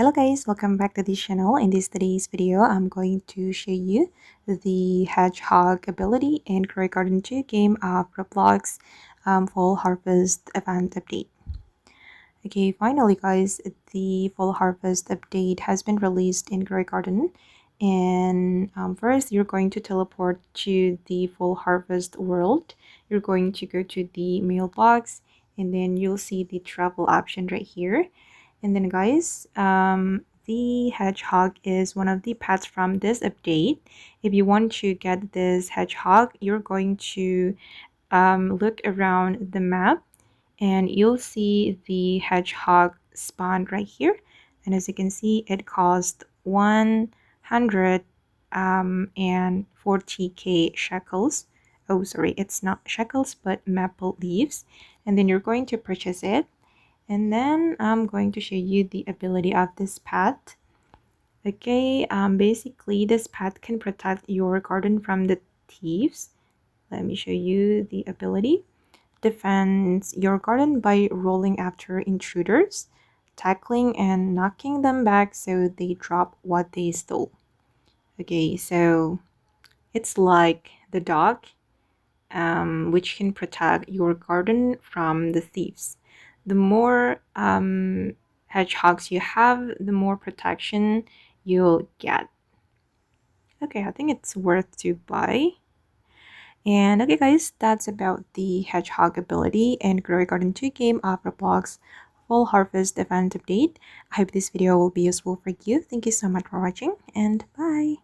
Hello guys, welcome back to this channel. In today's video, I'm going to show you the Hedgehog ability in Grow Garden 2 game of Roblox Fall Harvest event update. Okay, finally guys, the Fall Harvest update has been released in Grow Garden. And first, you're going to teleport to the Fall Harvest world. You're going to go to the mailbox and then you'll see the travel option right here. And then guys, the hedgehog is one of the pets from this update. If you want to get this hedgehog, you're going to look around the map and you'll see the hedgehog spawn right here. And as you can see, it cost 140k shekels. Oh, sorry, it's not shekels, but maple leaves. And then you're going to purchase it. And then I'm going to show you the ability of this pet. Okay, basically this pet can protect your garden from the thieves. Let me show you the ability. Defends your garden by rolling after intruders, tackling and knocking them back so they drop what they stole. Okay, so it's like the dog, which can protect your garden from the thieves. The more hedgehogs you have, the more protection you'll get. Okay, I think it's worth to buy. And okay guys, that's about the hedgehog ability and Grow Garden 2 game of Roblox Fall Harvest event update. I hope this video will be useful for you. Thank you so much for watching and bye!